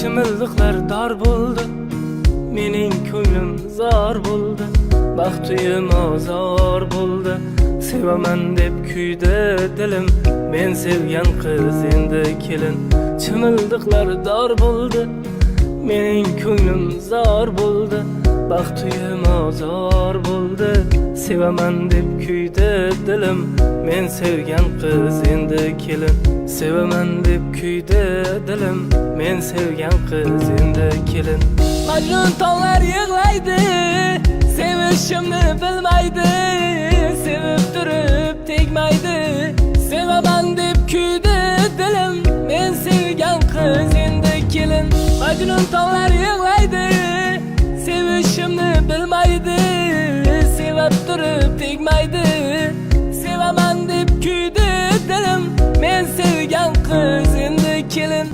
Chimildiqlar dar bo'ldi, mening ko'nglim zor bo'ldi, baxtiyim ozor bo'ldi. Sevaman deb kuydi dilim, men sevgan qiz endi kelin. Chimildiqlar dar bo'ldi, mening ko'nglim zor bo'ldi, baxtiyim ozor bo'ldi. Sevaman deb kuydi dilim, men sevgan qiz endi kelin. Sevaman deb kuydi dilim, men sevgan qiz endi kelin. Majnun tog'lar yig'laydi, sevishimni bilmaydi, sevib turib tegmaydi. Sevaman deb kuydi dilim, men sevgan qiz endi kelin. Majnun tog'lar yig'laydi, sevishimni bilmaydi, sevib turib tegmaydi. Sevaman deb kuydi dilim, men sevgan qiz endi kelin.